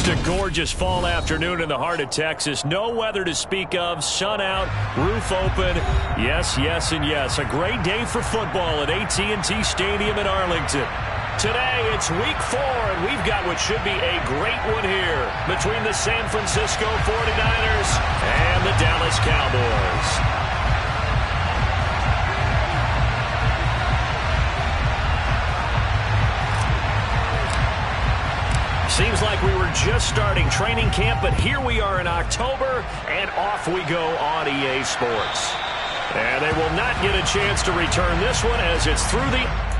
Just a gorgeous fall afternoon in the heart of Texas. No weather to speak of. Sun out, roof open. Yes, yes, and yes. A great day for football at AT&T Stadium in Arlington. Today, it's week 4, and we've got what should be a great one here between the San Francisco 49ers and the Dallas Cowboys. Seems like we were just starting training camp, but here we are in October, and off we go on EA Sports. And they will not get a chance to return this one as it's through the...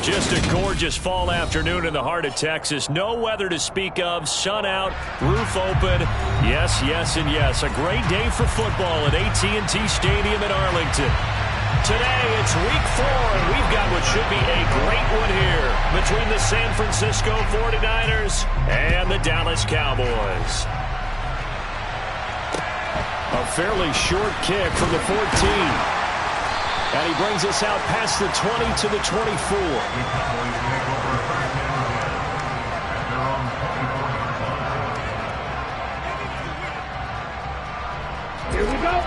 Just a gorgeous fall afternoon in the heart of Texas. No weather to speak of. Sun out, roof open. Yes, yes, and yes. A great day for football at AT&T Stadium in Arlington. Today, it's week 4, and we've got what should be a great one here between the San Francisco 49ers and the Dallas Cowboys. A fairly short kick from the 14. And he brings us out past the 20 to the 24. Here we go.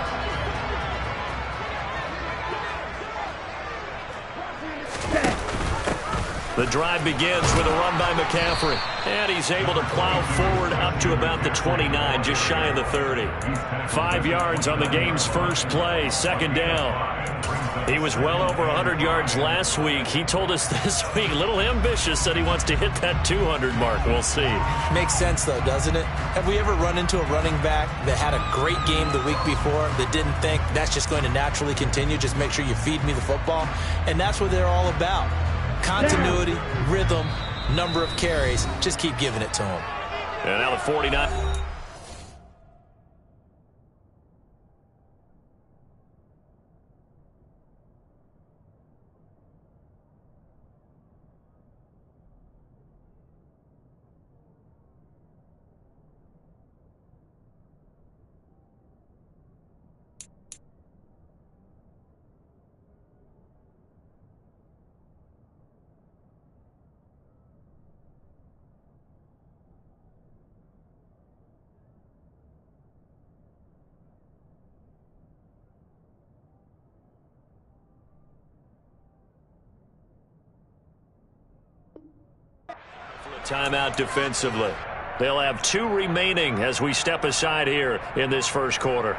The drive begins with a run by McCaffrey. And he's able to plow forward up to about the 29, just shy of the 30. 5 yards on the game's first play, second down. He was well over 100 yards last week. He told us this week, a little ambitious, said he wants to hit that 200 mark. We'll see. Makes sense, though, doesn't it? Have we ever run into a running back that had a great game the week before that didn't think that's just going to naturally continue? Just make sure you feed me the football. And that's what they're all about. Continuity, rhythm, number of carries. Just keep giving it to him. And now the 49. Timeout defensively. They'll have 2 remaining as we step aside here in this first quarter.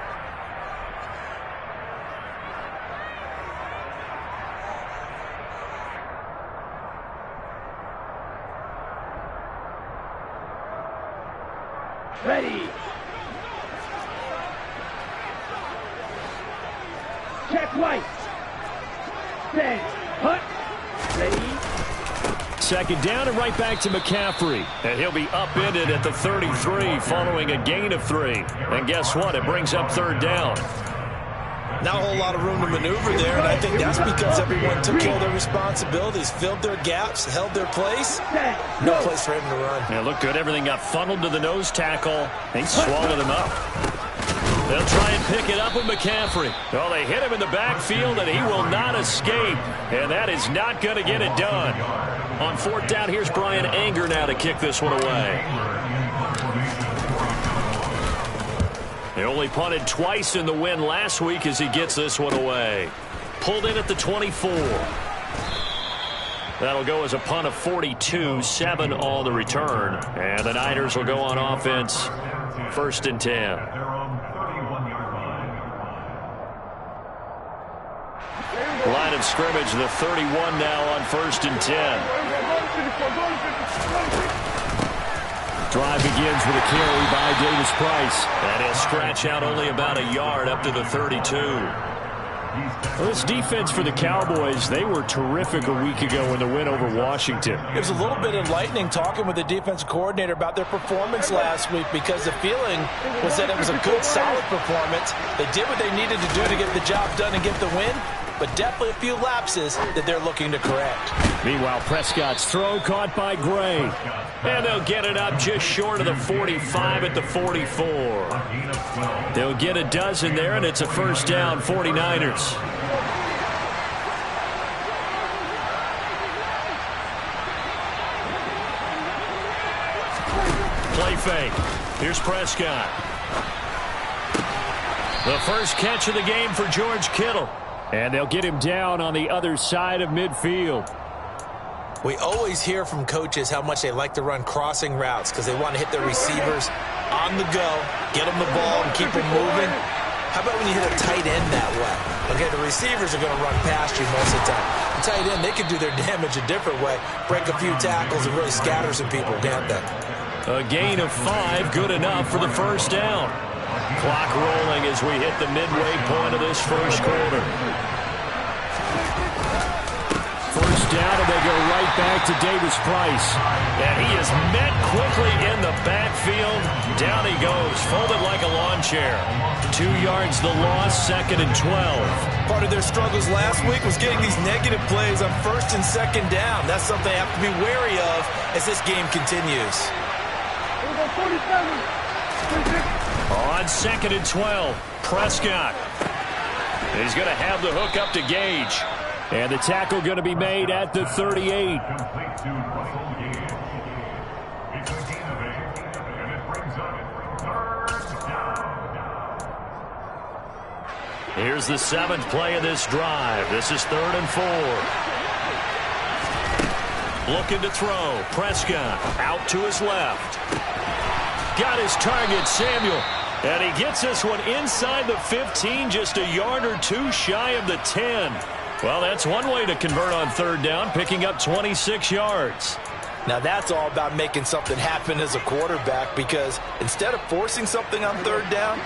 Ready. Check right. Stand. Hut. Ready. Second down and right back to McCaffrey. And he'll be upended at the 33 following a gain of 3. And guess what? It brings up third down. Not a whole lot of room to maneuver there, and I think that's because everyone took care of their responsibilities, filled their gaps, held their place. No place for him to run. Yeah, looked good. Everything got funneled to the nose tackle. He swallowed him up. They'll try and pick it up with McCaffrey. Well, they hit him in the backfield, and he will not escape. And that is not going to get it done. On fourth down, here's Brian Anger now to kick this one away. They only punted twice in the win last week as he gets this one away. Pulled in at the 24. That'll go as a punt of 42, 7 on the return. And the Niners will go on offense, 1st and 10. Line of scrimmage, the 31 now on 1st and 10. Drive begins with a carry by Davis Price. And he'll stretch out only about a yard up to the 32. Well, this defense for the Cowboys, they were terrific a week ago in the win over Washington. It was a little bit enlightening talking with the defense coordinator about their performance last week, because the feeling was that it was a good, solid performance. They did what they needed to do to get the job done and get the win, but definitely a few lapses that they're looking to correct. Meanwhile, Prescott's throw caught by Gray. And they'll get it up just short of the 45 at the 44. They'll get a dozen there, and it's a 1st down, 49ers. Play fake. Here's Prescott. The first catch of the game for George Kittle. And they'll get him down on the other side of midfield. We always hear from coaches how much they like to run crossing routes because they want to hit their receivers on the go, get them the ball, and keep them moving. How about when you hit a tight end that way? Okay, the receivers are going to run past you most of the time. The tight end, they can do their damage a different way, break a few tackles and really scatter some people, can't they? A gain of 5, good enough for the 1st down. Clock rolling as we hit the midway point of this 1st quarter. 1st down, and they go right back to Davis Price. And he is met quickly in the backfield. Down he goes, folded like a lawn chair. 2 yards the loss, 2nd and 12. Part of their struggles last week was getting these negative plays on 1st and 2nd down. That's something they have to be wary of as this game continues. On 2nd and 12, Prescott. He's going to have the hook up to Gage. And the tackle going to be made at the 38. Here's the 7th play of this drive. This is 3rd and 4. Looking to throw. Prescott out to his left. Got his target, Samuel. And he gets this one inside the 15, just a yard or 2 shy of the 10. Well, that's one way to convert on 3rd down, picking up 26 yards. Now, that's all about making something happen as a quarterback, because instead of forcing something on 3rd down,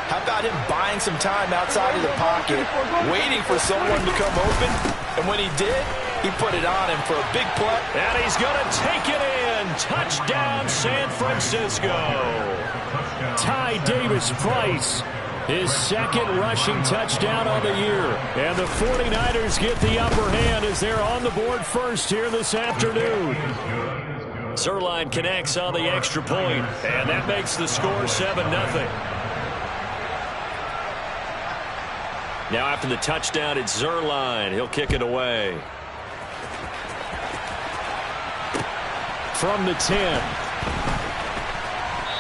how about him buying some time outside of the pocket, waiting for someone to come open, and when he did, he put it on him for a big play. And he's going to take it in. Touchdown, San Francisco. Ty Davis Price, his 2nd rushing touchdown on the year. And the 49ers get the upper hand as they're on the board first here this afternoon. Zerline connects on the extra point, and that makes the score 7-0. Now after the touchdown, it's Zerline. He'll kick it away. From the 10.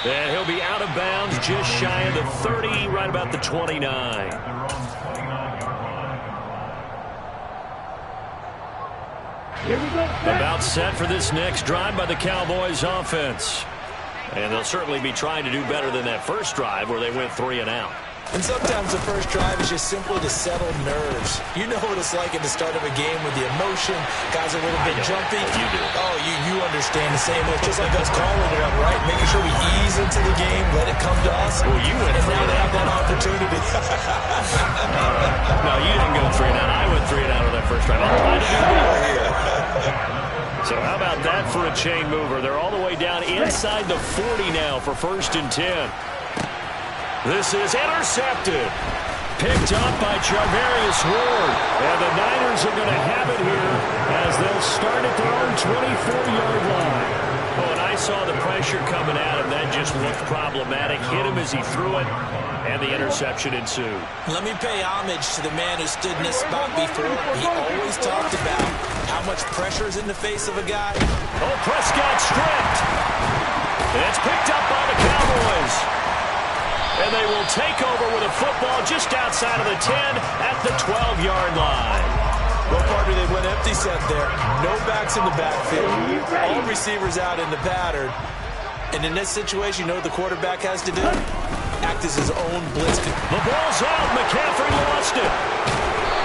And he'll be out of bounds just shy of the 30, right about the 29. About set for this next drive by the Cowboys offense. And they'll certainly be trying to do better than that first drive where they went 3 and out. And sometimes the first drive is just simply to settle nerves. You know what it's like at the start of a game with the emotion. Guys are a little bit jumpy. You do. Oh, you understand the same. It's just like us calling it up, right? Making sure we ease into the game, let it come to us. Well, you went and 3 now and they out. have that opportunity. No, you didn't go 3 and out. I went 3 and out on that first drive. I'll try to do better here. So how about that for a chain mover? They're all the way down inside the 40 now for 1st and 10. This is intercepted. Picked up by Charvarius Ward. And the Niners are going to have it here as they'll start at their own 24-yard line. Oh, and I saw the pressure coming at him. That just looked problematic. Hit him as he threw it, and the interception ensued. Let me pay homage to the man who stood in this spot before. He always talked about how much pressure is in the face of a guy. Oh, Prescott stripped. And it's picked up by the Cowboys. And they will take over with a football just outside of the 10 at the 12-yard line. Well, partner, they went empty set there. No backs in the backfield. All receivers out in the pattern. And in this situation, you know what the quarterback has to do? Act as his own blitz. The ball's out. McCaffrey lost it.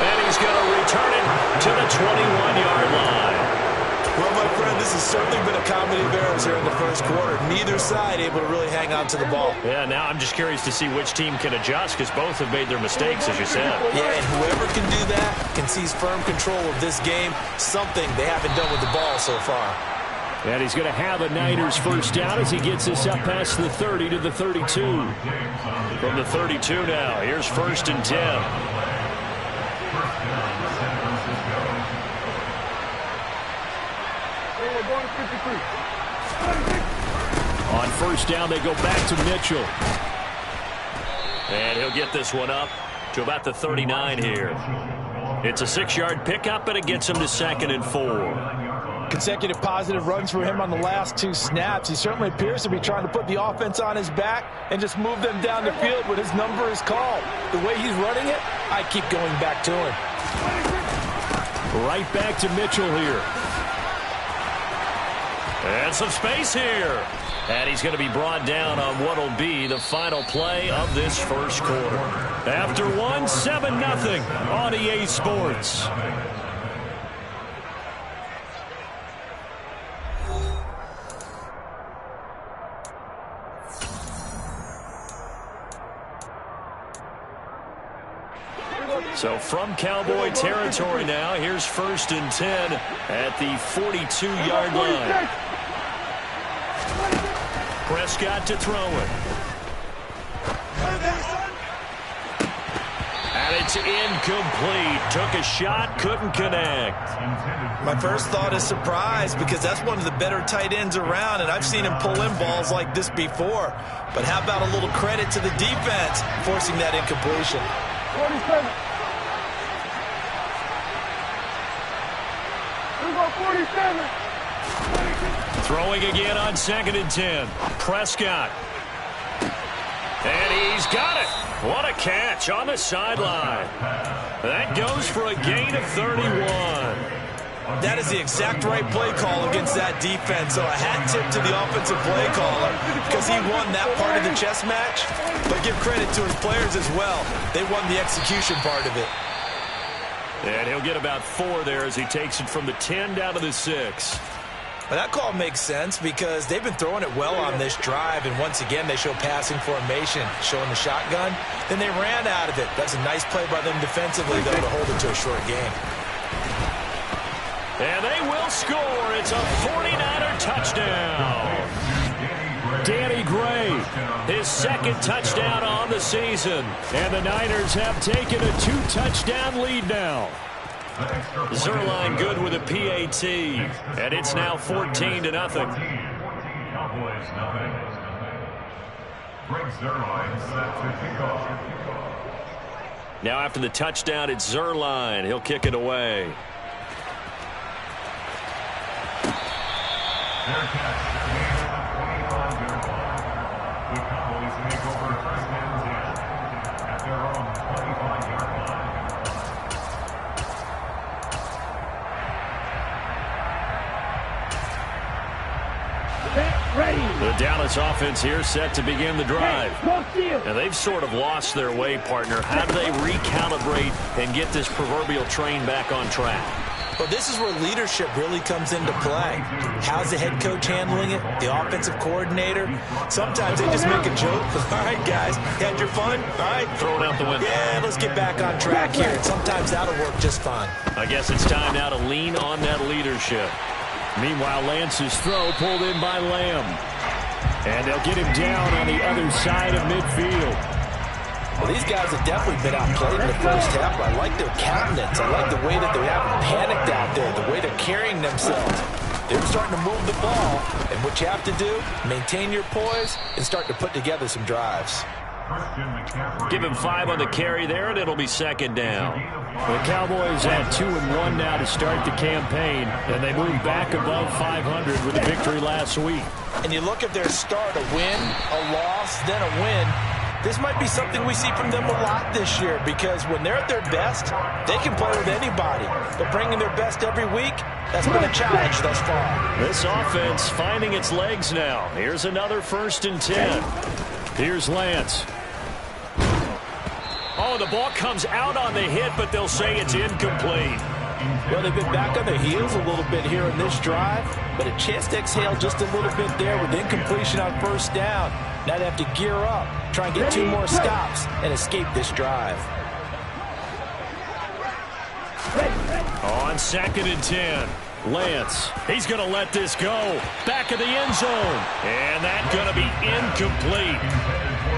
And he's going to return it to the 21-yard line. Well, my friend, this has certainly been a comedy of errors here in the first quarter. Neither side able to really hang on to the ball. Yeah, now I'm just curious to see which team can adjust because both have made their mistakes, as you said. Yeah, and whoever can do that can seize firm control of this game, something they haven't done with the ball so far. And he's going to have a Niners first down as he gets this up past the 30 to the 32. From the 32 now, here's 1st and 10. On 1st down, they go back to Mitchell. And he'll get this one up to about the 39 here. It's a 6-yard pickup, and it gets him to 2nd and 4. Consecutive positive runs for him on the last 2 snaps. He certainly appears to be trying to put the offense on his back and just move them down the field when his number is called. The way he's running it, I keep going back to him. Right back to Mitchell here. And some space here. And he's going to be brought down on what will be the final play of this first quarter. After one, 7-0 on EA Sports. So from Cowboy territory now, here's 1st and 10 at the 42-yard line. Prescott to throw it. And it's incomplete. Took a shot, couldn't connect. My first thought is surprise because that's one of the better tight ends around, and I've seen him pull in balls like this before. But how about a little credit to the defense forcing that incompletion? 47. 47. Throwing again on 2nd and 10. Prescott. And he's got it. What a catch on the sideline. That goes for a gain of 31. That is the exact right play call against that defense. So a hat tip to the offensive play caller because he won that part of the chess match. But give credit to his players as well. They won the execution part of it. And he'll get about 4 there as he takes it from the 10 down to the 6. Well, that call makes sense because they've been throwing it well on this drive, and once again they show passing formation, showing the shotgun. Then they ran out of it. That's a nice play by them defensively, though, to hold it to a short game. And they will score. It's a 49er touchdown. Danny Gray, his 2nd touchdown on the season. And the Niners have taken a 2-touchdown lead now. Zerline good with a PAT. And it's now 14-0. Now after the touchdown, it's Zerline. He'll kick it away. The Dallas offense here set to begin the drive. And they've sort of lost their way, partner. How do they recalibrate and get this proverbial train back on track? Well, this is where leadership really comes into play. How's the head coach handling it? The offensive coordinator? Sometimes they just make a joke. All right, guys, had your fun? All right. Throw it out the window. Yeah, let's get back on track here. And sometimes that'll work just fine. I guess it's time now to lean on that leadership. Meanwhile, Lance's throw pulled in by Lamb. And they'll get him down on the other side of midfield. Well, these guys have definitely been outplayed in the first half. I like their countenance. I like the way that they haven't panicked out there, the way they're carrying themselves. They're starting to move the ball. And what you have to do, maintain your poise and start to put together some drives. Give him 5 on the carry there, and it'll be 2nd down. The Cowboys had 2-1 now to start the campaign, and they moved back above 500 with a victory last week. And you look at their start, a win, a loss, then a win. This might be something we see from them a lot this year because when they're at their best, they can play with anybody. But bringing their best every week, that's been a challenge thus far. This offense finding its legs now. Here's another 1st and 10. Here's Lance. Oh, the ball comes out on the hit, but they'll say it's incomplete. Well, they've been back on their heels a little bit here in this drive, but a chance to exhale just a little bit there with incompletion on 1st down. Now they have to gear up, try and get 2 more stops, and escape this drive. On 2nd and 10, Lance. He's going to let this go. Back of the end zone. And that's going to be incomplete.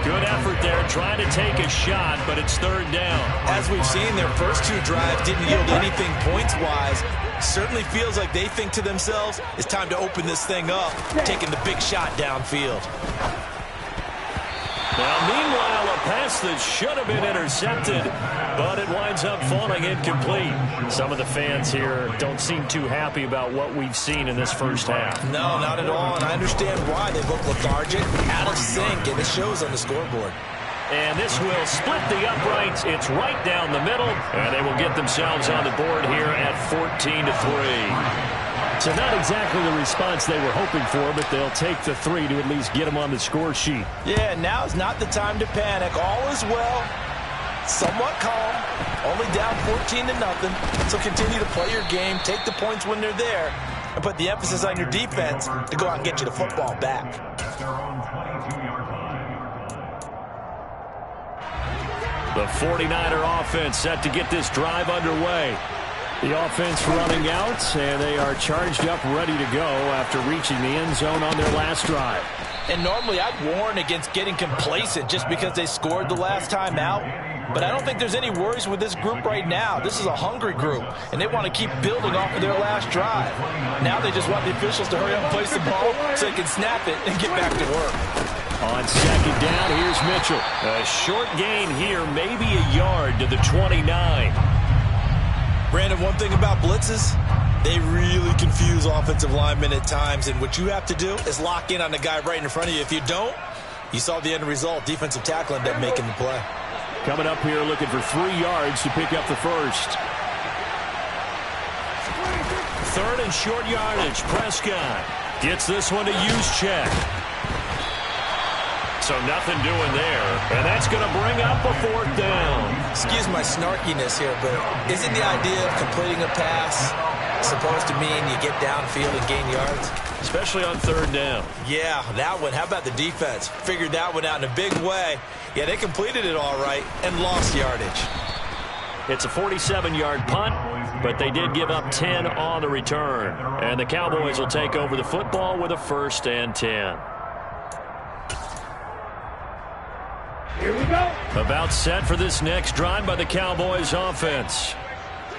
Good effort there, trying to take a shot, but it's 3rd down. As we've seen, their first 2 drives didn't yield anything points-wise. Certainly feels like they think to themselves, it's time to open this thing up, taking the big shot downfield. Now, meanwhile, a pass that should have been intercepted, but it winds up falling incomplete. Some of the fans here don't seem too happy about what we've seen in this first half. No, not at all, and I understand why. They look lethargic, out of sync, and it shows on the scoreboard. And this will split the uprights. It's right down the middle, and they will get themselves on the board here at 14-3. So not exactly the response they were hoping for, but they'll take the 3 to at least get them on the score sheet. Yeah, now's not the time to panic. All is well. Somewhat calm. Only down 14-0. So continue to play your game, take the points when they're there, and put the emphasis on your defense to go out and get you the football back. The 49er offense set to get this drive underway. The offense running out, and they are charged up, ready to go after reaching the end zone on their last drive. And normally I'd warn against getting complacent just because they scored the last time out. But I don't think there's any worries with this group right now. This is a hungry group, and they want to keep building off of their last drive. Now they just want the officials to hurry up and place the ball so they can snap it and get back to work. On 2nd down, here's Mitchell. A short gain here, maybe a yard to the 29. Brandon, one thing about blitzes, they really confuse offensive linemen at times, and what you have to do is lock in on the guy right in front of you. If you don't, you saw the end result. Defensive tackle ended up making the play. Coming up here looking for 3 yards to pick up the first. 3rd and short yardage. Prescott gets this one to Juszczyk. So nothing doing there, and that's going to bring up a 4th down. Excuse my snarkiness here, but isn't the idea of completing a pass supposed to mean you get downfield and gain yards? Especially on 3rd down. Yeah, that one. How about the defense? Figured that one out in a big way. Yeah, they completed it all right and lost yardage. It's a 47-yard punt, but they did give up 10 on the return. And the Cowboys will take over the football with a 1st and 10. Here we go. About set for this next drive by the Cowboys offense.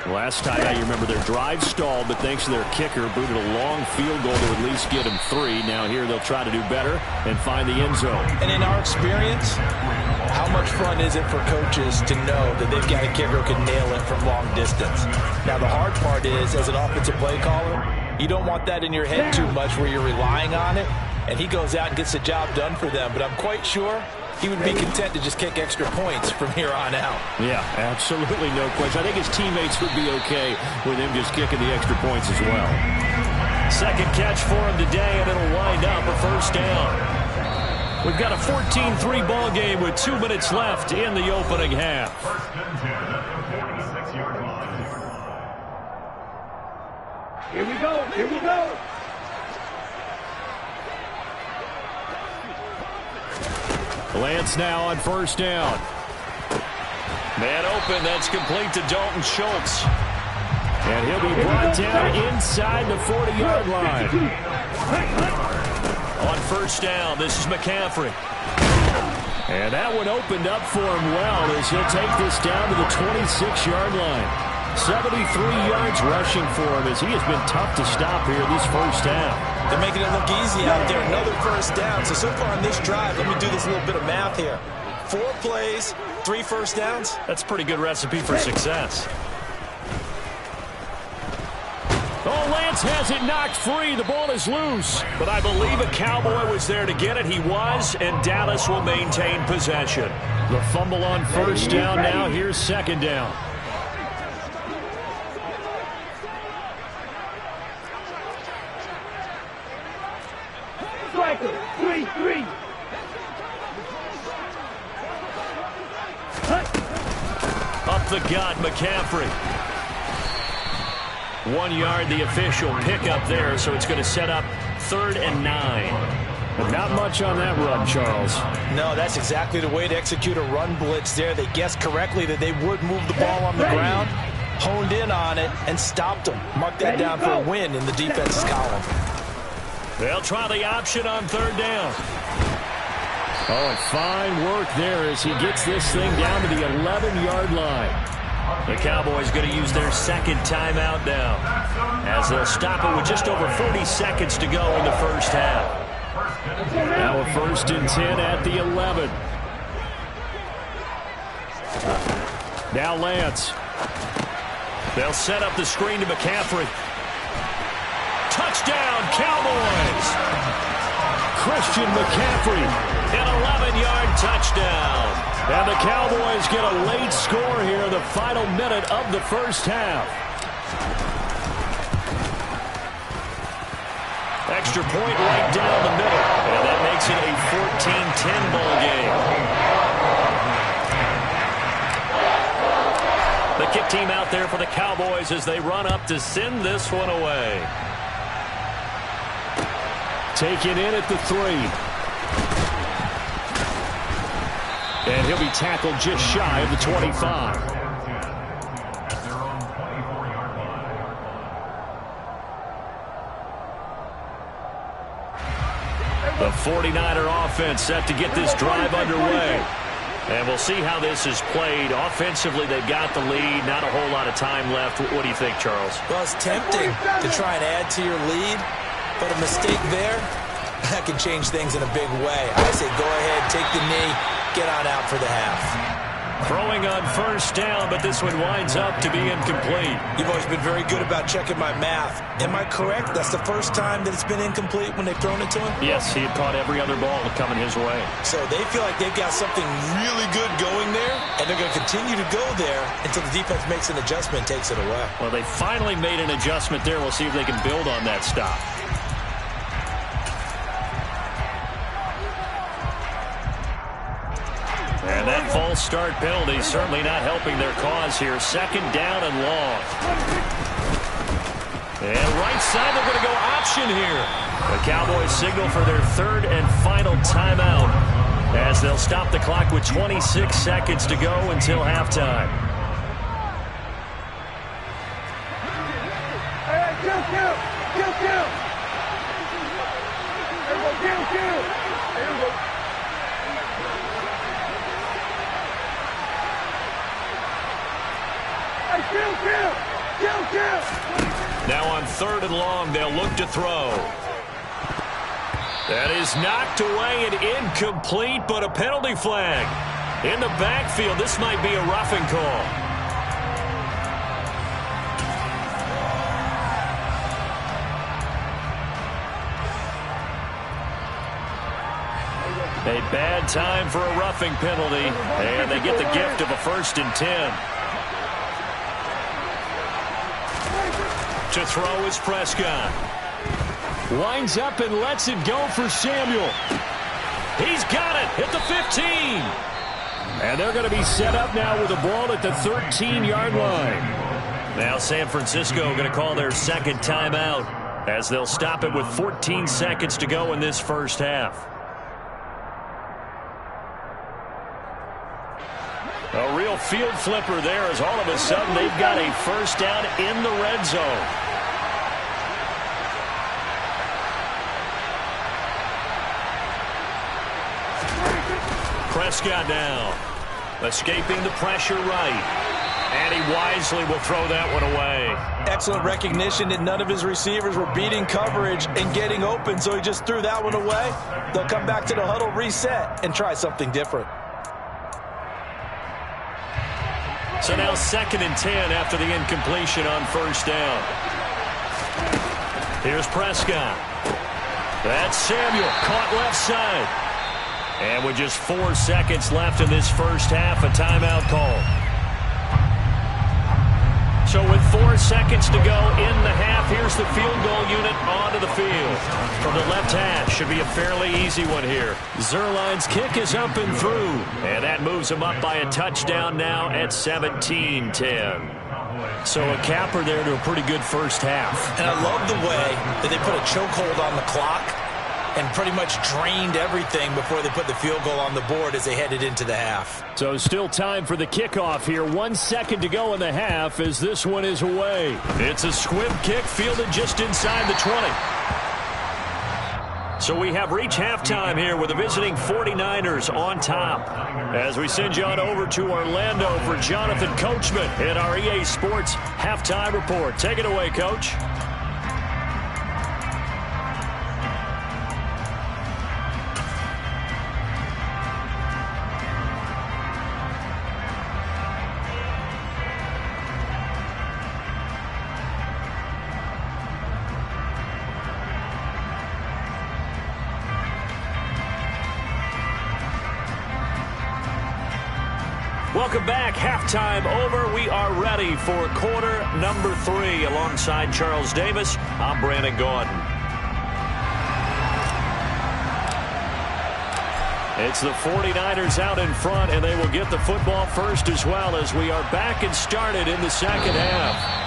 Last time, you remember their drive stalled, but thanks to their kicker, booted a long field goal to at least get them 3. Now here they'll try to do better and find the end zone. And in our experience, how much fun is it for coaches to know that they've got a kicker who can nail it from long distance? Now the hard part is, as an offensive play caller, you don't want that in your head too much where you're relying on it, and he goes out and gets the job done for them. But I'm quite sure he would be content to just kick extra points from here on out. Yeah, absolutely no question. I think his teammates would be okay with him just kicking the extra points as well. 2nd catch for him today, and it'll wind up a 1st down. We've got a 14-3 ball game with 2 minutes left in the opening half. Here we go. Here we go. Lance now on 1st down. Man open, that's complete to Dalton Schultz. And he'll be brought down inside the 40-yard line. On 1st down, this is McCaffrey. And that one opened up for him well as he'll take this down to the 26-yard line. 73 yards rushing for him as he has been tough to stop here this first half. They're making it look easy out there. Another 1st down. So far on this drive, let me do this little bit of math here. 4 plays, 3 1st downs. That's a pretty good recipe for success. Oh, Lance Lance has it knocked free. The ball is loose. But I believe a Cowboy was there to get it. He was, and Dallas will maintain possession. The fumble on first down now. Here's second down. Striker, 3-3. Up the gut, McCaffrey. 1 yard, the official pickup there, so it's going to set up 3rd and 9. But not much on that run, Charles. No, that's exactly the way to execute a run blitz there. They guessed correctly that they would move the ball on the ground, honed in on it, and stopped them. Mark that down for a win in the defense's column. They'll try the option on 3rd down. Oh, and fine work there as he gets this thing down to the 11-yard line. The Cowboys going to use their second timeout now, as they'll stop it with just over 40 seconds to go in the first half. Now a 1st and 10 at the 11. Now Lance. They'll set up the screen to McCaffrey. Touchdown, Cowboys! Christian McCaffrey, an 11-yard touchdown. And the Cowboys get a late score here, the final minute of the first half. Extra point right down the middle, and that makes it a 14-10 ball game. The kick team out there for the Cowboys as they run up to send this one away. Taken in at the 3. And he'll be tackled just shy of the 25. The 49er offense set to get this drive underway. And we'll see how this is played. Offensively, they've got the lead. Not a whole lot of time left. What do you think, Charles? Well, it's tempting to try and add to your lead, but a mistake there, that can change things in a big way. I say go ahead, take the knee, get on out for the half. Throwing on first down, but this one winds up to be incomplete. You've always been very good about checking my math. Am I correct? That's the first time that it's been incomplete when they've thrown it to him? Yes, he had caught every other ball coming his way. So they feel like they've got something really good going there, and they're going to continue to go there until the defense makes an adjustment and takes it away. Well, they finally made an adjustment there. We'll see if they can build on that stop. And that false start penalty certainly not helping their cause here. 2nd down and long. And right side, they're going to go option here. The Cowboys signal for their 3rd and final timeout as they'll stop the clock with 26 seconds to go until halftime. Hey, kill. Everyone, kill. There we go. Kill. Now on 3rd and long, they'll look to throw. That is knocked away and incomplete, but a penalty flag. In the backfield, this might be a roughing call. A bad time for a roughing penalty, and they get the gift of a 1st and 10. To throw is Prescott. Lines up and lets it go for Samuel. He's got it at the 15. And they're going to be set up now with the ball at the 13-yard line. Now San Francisco going to call their 2nd timeout as they'll stop it with 14 seconds to go in this first half. A real field flipper there as all of a sudden they've got a 1st down in the red zone. Prescott now, escaping the pressure right. And he wisely will throw that one away. Excellent recognition that none of his receivers were beating coverage and getting open, so he just threw that one away. They'll come back to the huddle, reset, and try something different. So now 2nd and 10 after the incompletion on 1st down. Here's Prescott. That's Samuel, caught left side. And with just 4 seconds left in this first half, a timeout call. So with 4 seconds to go in the half, here's the field goal unit onto the field. From the left hash, should be a fairly easy one here. Zerline's kick is up and through. And that moves him up by a touchdown now at 17-10. So a capper there to a pretty good first half. And I love the way that they put a chokehold on the clock and pretty much drained everything before they put the field goal on the board as they headed into the half. So still time for the kickoff here. 1 second to go in the half as this one is away. It's a squib kick fielded just inside the 20. So we have reached halftime here with the visiting 49ers on top. As we send you on over to Orlando for Jonathan Coachman in our EA Sports Halftime Report. Take it away, Coach. Welcome back. Halftime over. We are ready for quarter number 3. Alongside Charles Davis, I'm Brandon Gaudin. It's the 49ers out in front, and they will get the football first as well as we are back and started in the second half.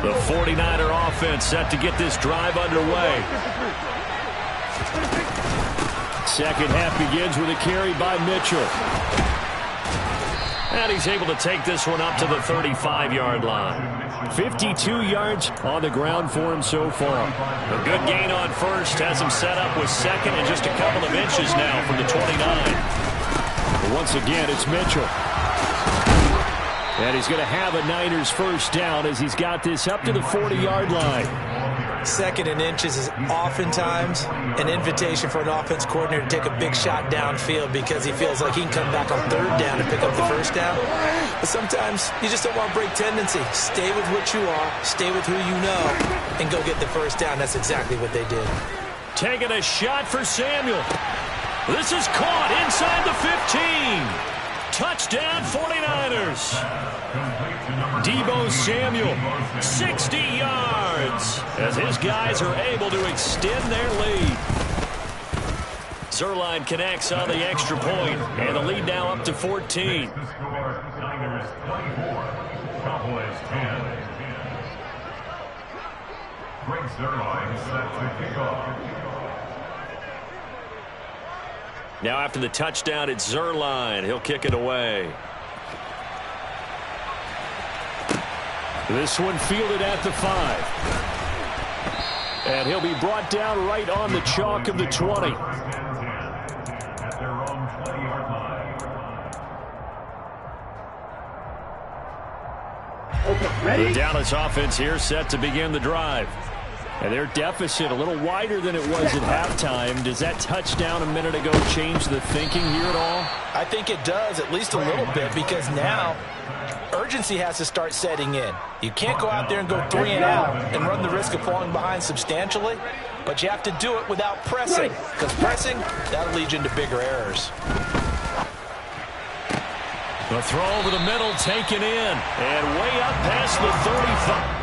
The 49er offense set to get this drive underway. Second half begins with a carry by Mitchell. And he's able to take this one up to the 35-yard line. 52 yards on the ground for him so far. A good gain on first has him set up with second and just a couple of inches now from the 29. But once again, it's Mitchell. And he's going to have a Niners first down as he's got this up to the 40-yard line. Second and inches is oftentimes an invitation for an offense coordinator to take a big shot downfield because he feels like he can come back on third down and pick up the first down. But sometimes you just don't want to break tendency. Stay with what you are, stay with who you know, and go get the first down. That's exactly what they did. Taking a shot for Samuel. This is caught inside the 15. Touchdown 49ers. Deebo Samuel, 60 yards, as his guys are able to extend their lead. Zerline connects on the extra point, and the lead now up to 14. Niners 24, Cowboys 10. Greg Zerline set to kick off. Now after the touchdown, it's Zerline. He'll kick it away. This one fielded at the 5. And he'll be brought down right on the chalk of the 20. At their own 20-yard line. Ready? The Dallas offense here set to begin the drive. And their deficit a little wider than it was at halftime. Does that touchdown a minute ago change the thinking here at all? I think it does, at least a little bit, because now urgency has to start setting in. You can't go out there and go 3 and out and run the risk of falling behind substantially, but you have to do it without pressing, because pressing, that'll lead you into bigger errors. The throw over the middle taken in, and way up past the 35.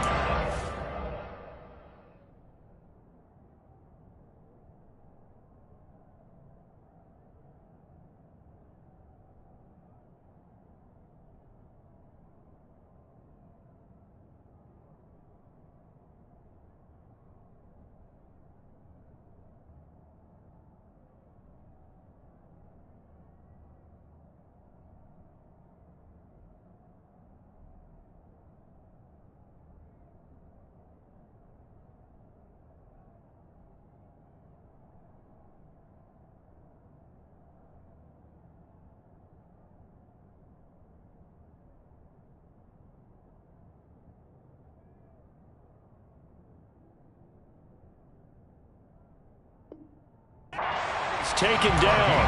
It's taken down.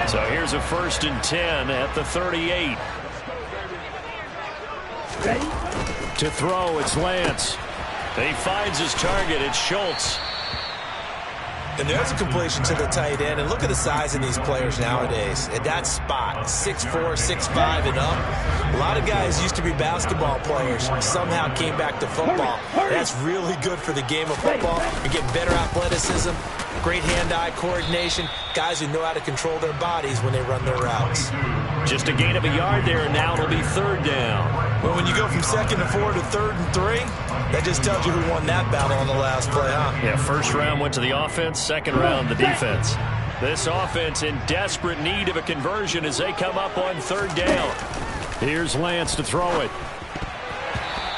So here's a 1st and 10 at the 38. To throw, it's Lance. He finds his target. It's Schultz. And there's a completion to the tight end. And look at the size of these players nowadays. At that spot, 6'4", 6'5", and up. A lot of guys used to be basketball players. Somehow came back to football. That's really good for the game of football. You're getting better athleticism, great hand-eye coordination, guys who know how to control their bodies when they run their routes. Just a gain of a yard there, and now it'll be 3rd down. Well, when you go from 2nd and 4 to 3rd and 3, that just tells you who won that battle on the last play, huh? Yeah, 1st round went to the offense, 2nd round the defense. This offense in desperate need of a conversion as they come up on 3rd down. Here's Lance to throw it.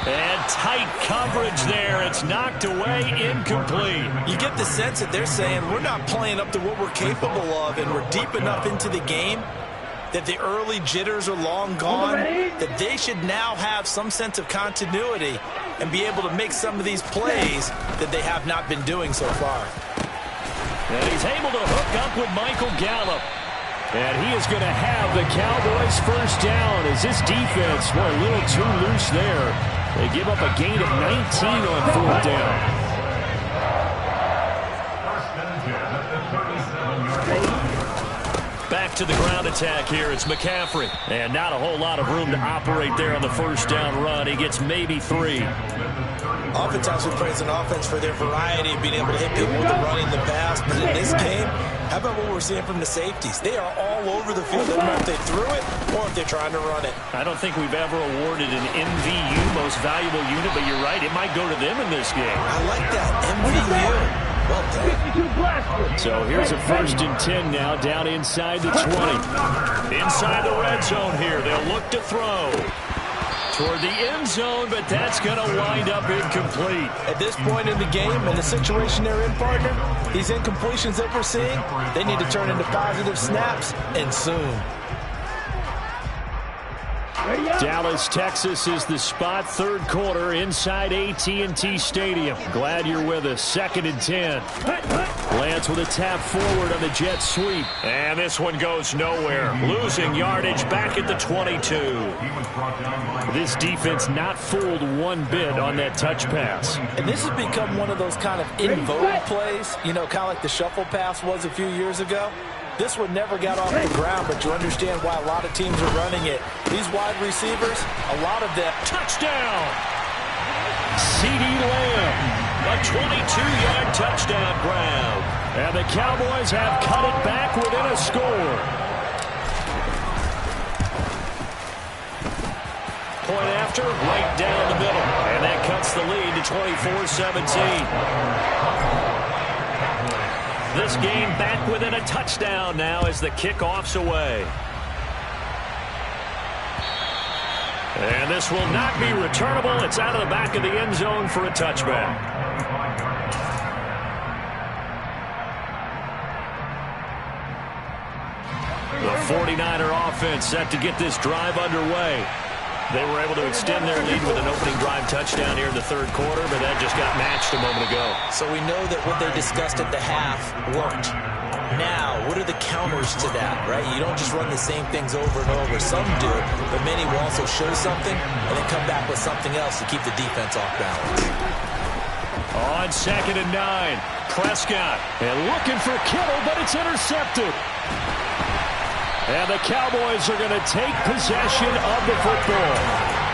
And tight coverage there. It's knocked away, incomplete. You get the sense that they're saying we're not playing up to what we're capable of, and we're deep enough into the game that the early jitters are long gone, that they should now have some sense of continuity and be able to make some of these plays that they have not been doing so far. And he's able to hook up with Michael Gallup. And he is going to have the Cowboys 1st down as this defense, boy, a little too loose there. They give up a gain of 19 on 4th down. Back to the ground attack here. It's McCaffrey. And not a whole lot of room to operate there on the 1st down run. He gets maybe 3. Oftentimes we praise an offense for their variety of being able to hit people with the run in the pass. But in this game, how about what we're seeing from the safeties? They are all over the field. Doesn't matter if they threw it or if they're trying to run it. I don't think we've ever awarded an MVU, most valuable unit, but you're right. It might go to them in this game. I like that. MVU. Well done. So here's a 1st and 10 now, down inside the 20. Inside the red zone here. They'll look to throw toward the end zone, but that's going to wind up incomplete. At this point in the game and the situation they're in, partner, these incompletions that we're seeing, they need to turn into positive snaps, and soon. Dallas, Texas is the spot, 3rd quarter inside AT&T Stadium. Glad you're with us. 2nd and 10. Lance with a tap forward on the jet sweep. And this one goes nowhere. Losing yardage back at the 22. This defense not fooled one bit on that touch pass. And this has become one of those kind of in vogue plays, you know, kind of like the shuffle pass was a few years ago. This one never got off the ground, but you understand why a lot of teams are running it. These wide receivers, a lot of them. Touchdown! CeeDee Lamb, a 22-yard touchdown grab. And the Cowboys have cut it back within a score. Point after, right down the middle. And that cuts the lead to 24-17. This game back within a touchdown now as the kickoff's away. And this will not be returnable. It's out of the back of the end zone for a touchback. The 49er offense set to get this drive underway. They were able to extend their lead with an opening drive touchdown here in the 3rd quarter, but that just got matched a moment ago. So we know that what they discussed at the half worked. Now, what are the counters to that, right? You don't just run the same things over and over. Some do, but many will also show something and then come back with something else to keep the defense off balance. On 2nd and 9, Prescott. And looking for Kittle, but it's intercepted. And the Cowboys are going to take possession of the football.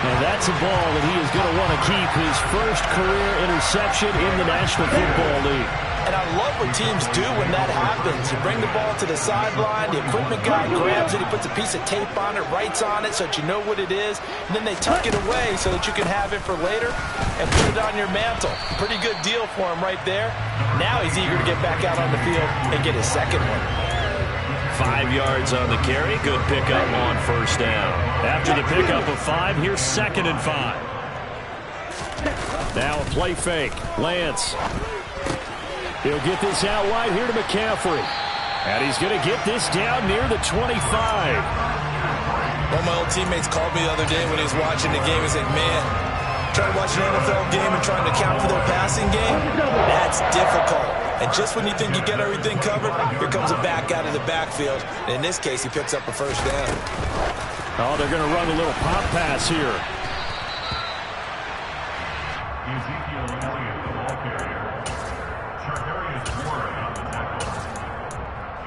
And that's a ball that he is going to want to keep, his first career interception in the National Football League. And I love what teams do when that happens. You bring the ball to the sideline, the equipment guy grabs it, he puts a piece of tape on it, writes on it so that you know what it is, and then they tuck it away so that you can have it for later and put it on your mantle. Pretty good deal for him right there. Now he's eager to get back out on the field and get his 2nd one. 5 yards on the carry. Good pickup on 1st down. After the pickup of 5, here's 2nd and 5. Now a play fake. Lance. He'll get this out wide here to McCaffrey. And he's going to get this down near the 25. One of my old teammates called me the other day when he was watching the game. He's like, man, trying to watch an NFL game and trying to account for their passing game, that's difficult. And just when you think you get everything covered, here comes a back out of the backfield. And in this case, he picks up a first down. Oh, they're going to run a little pop pass here. Ezekiel Elliott, the ball carrier. Charvarius Ward on the tackle.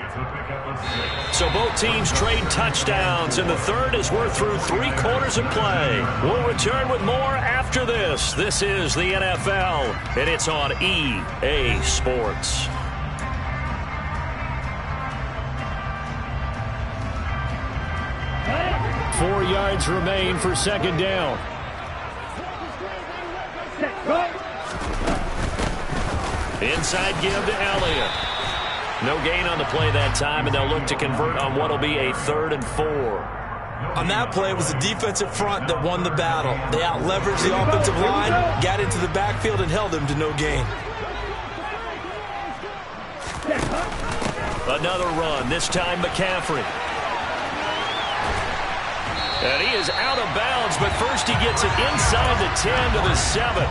It's a pickup of 6. So both teams trade touchdowns in the third as we're through 3 quarters of play. We'll return with more after this. This is the NFL, and it's on EA Sports. Four yards remain for second down. Inside give to Elliott. No gain on the play that time, and they'll look to convert on what will be a 3rd and 4. On that play, it was the defensive front that won the battle. They out-leveraged the offensive line, got into the backfield, and held them to no gain. Another run, this time McCaffrey. And he is out of bounds, but first he gets it inside the 10 to the 7.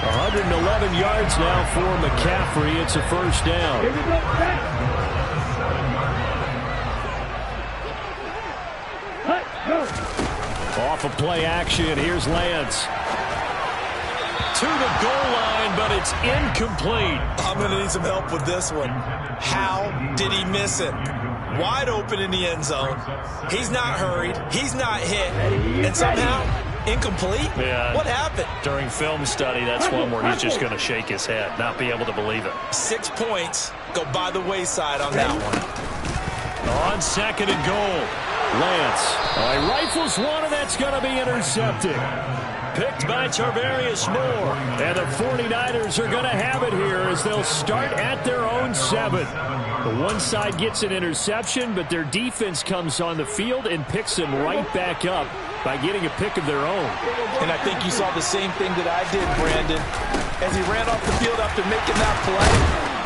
111 yards now for McCaffrey. It's a first down. Off of play action, here's Lance. To the goal line, but it's incomplete. I'm going to need some help with this one. How did he miss it? Wide open in the end zone. He's not hurried. He's not hit. And somehow, incomplete? Yeah. What happened? During film study, that's one where he's just going to shake his head, not be able to believe it. 6 points go by the wayside on that one. On 2nd and goal, Lance. He rifles one, and that's going to be intercepted. Picked by Tarvarius Moore. And the 49ers are going to have it here as they'll start at their own 7. The one side gets an interception, but their defense comes on the field and picks them right back up by getting a pick of their own. And I think you saw the same thing that I did, Brandon. As he ran off the field after making that play,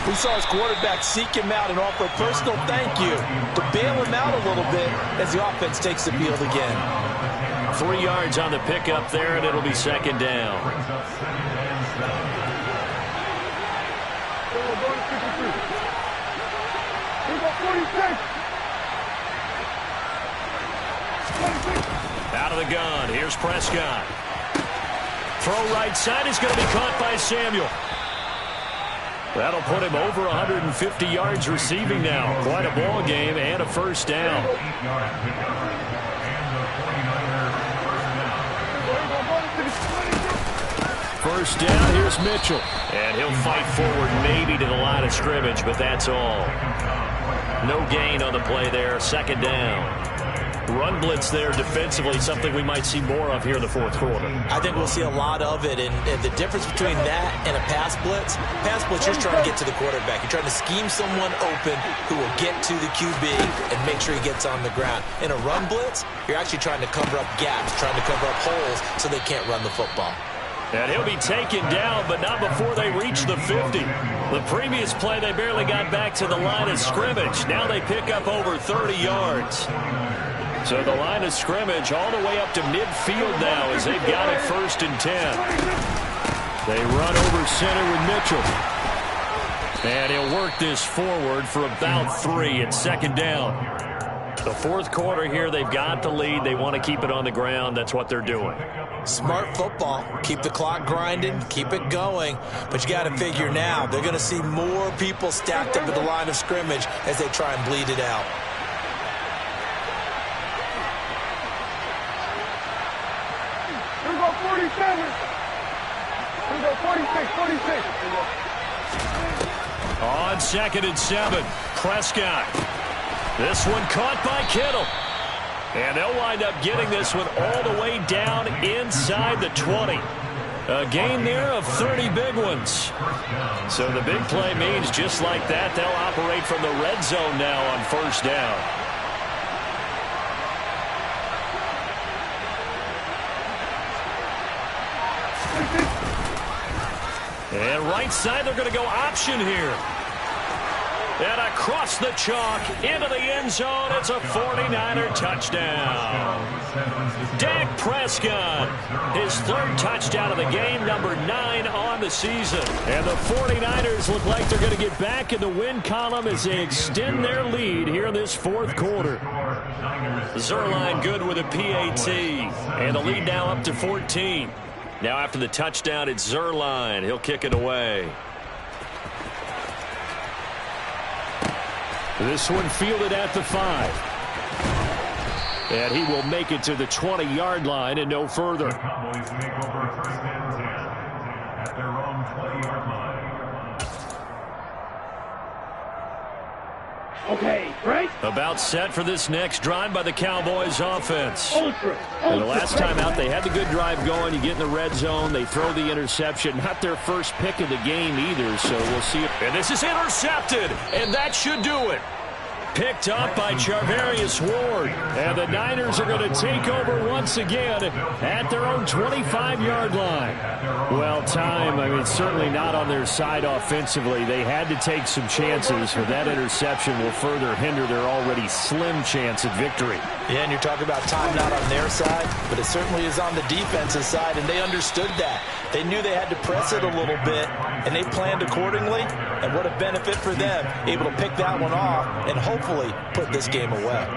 we saw his quarterback seek him out and offer a personal thank you to bail him out a little bit as the offense takes the field again. 3 yards on the pickup there, and it'll be second down. Out of the gun, here's Prescott. Throw right side is going to be caught by Samuel. That'll put him over 150 yards receiving now. Quite a ball game and a first down. First down, here's Mitchell. And he'll fight forward maybe to the line of scrimmage, but that's all. No gain on the play there, second down. Run blitz there defensively, something we might see more of here in the fourth quarter. I think we'll see a lot of it, and the difference between that and a pass blitz, you're trying to get to the quarterback. You're trying to scheme someone open who will get to the QB and make sure he gets on the ground. In a run blitz, you're actually trying to cover up gaps, trying to cover up holes so they can't run the football. And he'll be taken down, but not before they reach the 50. The previous play, they barely got back to the line of scrimmage. Now they pick up over 30 yards. So the line of scrimmage all the way up to midfield now as they've got it 1st and 10. They run over center with Mitchell. And he'll work this forward for about 3 at second down. The fourth quarter here, they've got the lead. They want to keep it on the ground. That's what they're doing. Smart football. Keep the clock grinding. Keep it going. But you got to figure now, they're going to see more people stacked up at the line of scrimmage as they try and bleed it out. Here we go, 47. Here we go, 46, 46. On 2nd and 7, Prescott. This one caught by Kittle. And they'll wind up getting this one all the way down inside the 20. A gain there of 30 big ones. So the big play means just like that, they'll operate from the red zone now on first down. And right side, they're going to go option here. And across the chalk into the end zone. It's a 49er touchdown. Dak Prescott, his third touchdown of the game, number 9 on the season. And the 49ers look like they're going to get back in the win column as they extend their lead here in this fourth quarter. Zerline good with a PAT. And the lead now up to 14. Now after the touchdown, it's Zerline. He'll kick it away. This one fielded at the 5. And he will make it to the 20-yard line and no further. The Cowboys make over first and 10 at their own 20-yard line. Okay, right? About set for this next drive by the Cowboys offense. Ultra. And the last time out, they had the good drive going. You get in the red zone. They throw the interception. Not their first pick of the game either, so we'll see. And this is intercepted, and that should do it. Picked up by Charvarius Ward. And the Niners are going to take over once again at their own 25-yard line. Well, time, it's certainly not on their side offensively. They had to take some chances, for that interception will further hinder their already slim chance at victory. Yeah, and you're talking about time not on their side, but it certainly is on the defensive side, and they understood that. They knew they had to press it a little bit, and they planned accordingly, and what a benefit for them, able to pick that one off and hopefully put this game away.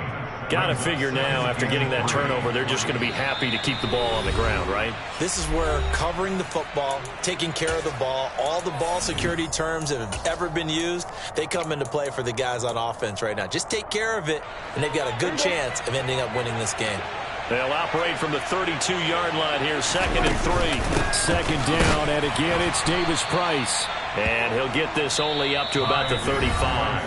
Got to figure now, after getting that turnover, they're just going to be happy to keep the ball on the ground, right? This is where covering the football, taking care of the ball, all the ball security terms that have ever been used, they come into play for the guys on offense right now. Just take care of it, and they've got a good chance of ending up winning this game. They'll operate from the 32-yard line here, 2nd and 3. 2nd down, and again, it's Davis Price. And he'll get this only up to about the 35.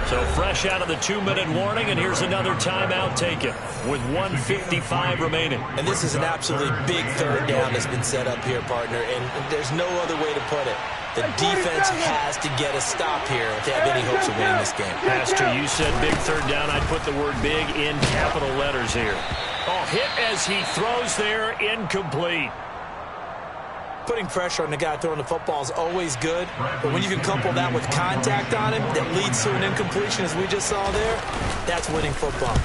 So fresh out of the 2-minute warning, and here's another timeout taken with 1:55 remaining. And this is an absolutely big third down that's been set up here, partner, and there's no other way to put it. The defense has to get a stop here if they have any hopes of winning this game. Pastor, you said big third down. I'd put the word big in capital letters here. Oh, hit as he throws there, incomplete. Putting pressure on the guy throwing the football is always good, but when you can couple that with contact on him that leads to an incompletion, as we just saw there, that's winning football.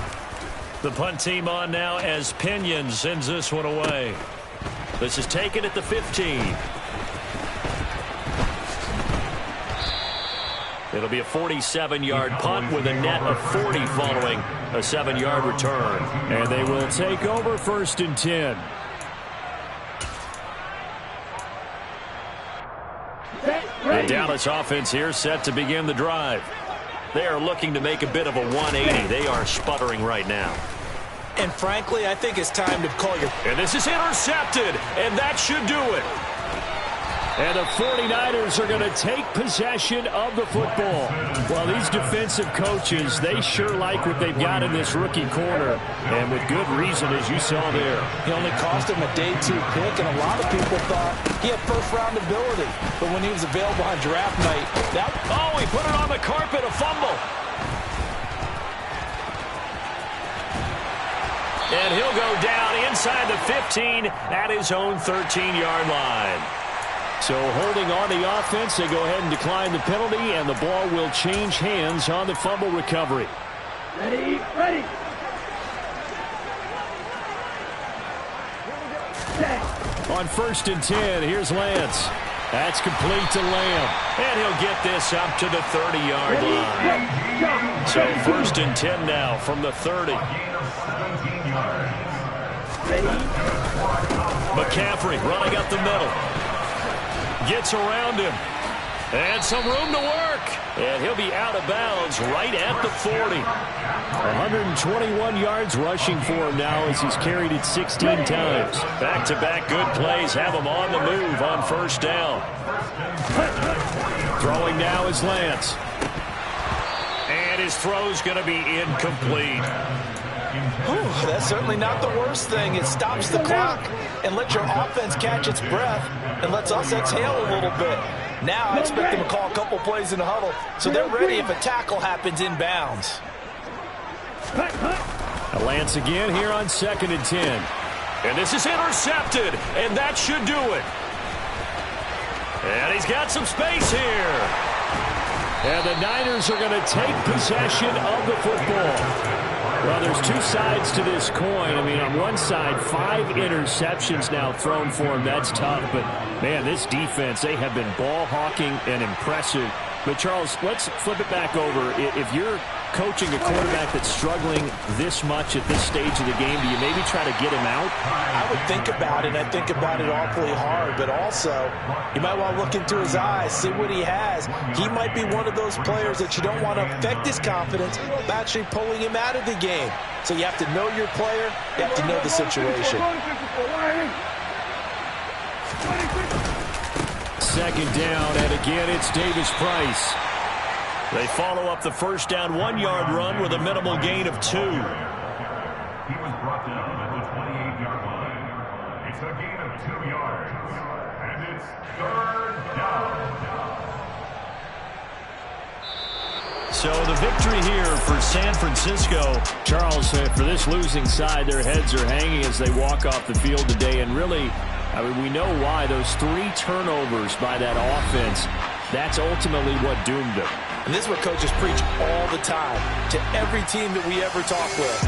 The punt team on now as Pinion sends this one away. This is taken at the 15. It'll be a 47-yard punt with a net of 40 following a 7-yard return. And they will take over 1st and 10. The Dallas offense here set to begin the drive. They are looking to make a bit of a 180. They are sputtering right now. And frankly, I think it's time to call your... And this is intercepted, and that should do it. And the 49ers are going to take possession of the football. Well, these defensive coaches, they sure like what they've got in this rookie corner. And with good reason, as you saw there. He only cost him a day 2 pick, and a lot of people thought he had first-round ability. But when he was available on draft night, oh, he put it on the carpet, a fumble. And he'll go down inside the 15 at his own 13-yard line. So holding on the offense, they go ahead and decline the penalty, and the ball will change hands on the fumble recovery. Ready, ready. On 1st and 10, here's Lance. That's complete to Lamb. And he'll get this up to the 30-yard line. So 1st and 10 now from the 30. McCaffrey running up the middle. Gets around him. And some room to work. And he'll be out of bounds right at the 40. 121 yards rushing for him now as he's carried it 16 times. Back-to-back good plays have him on the move on 1st down. Throwing now is Lance. And his throw's going to be incomplete. Whew, that's certainly not the worst thing. It stops the clock and lets your offense catch its breath and lets us exhale a little bit. Now I expect them to call a couple plays in the huddle so they're ready if a tackle happens inbounds. Lance again here on 2nd and 10. And this is intercepted, and that should do it. And he's got some space here. And the Niners are going to take possession of the football. Well, there's two sides to this coin. I mean, on one side, 5 interceptions now thrown for him. That's tough. But, man, this defense, they have been ball hawking and impressive. But, Charles, let's flip it back over. If you're coaching a quarterback that's struggling this much at this stage of the game, do you maybe try to get him out? I would think about it, and I think about it awfully hard. But also, you might want to look into his eyes, see what he has. He might be one of those players that you don't want to affect his confidence by actually pulling him out of the game. So you have to know your player. You have to know the situation. Second down, and again, it's Davis Price. They follow up the first down 1-yard run with a minimal gain of 2. He was brought down at the 28-yard line. It's a gain of 2 yards. And it's 3rd down. So the victory here for San Francisco. Charles, for this losing side, their heads are hanging as they walk off the field today. And really, I mean, we know why. Those 3 turnovers by that offense, that's ultimately what doomed them. And this is what coaches preach all the time to every team that we ever talk with.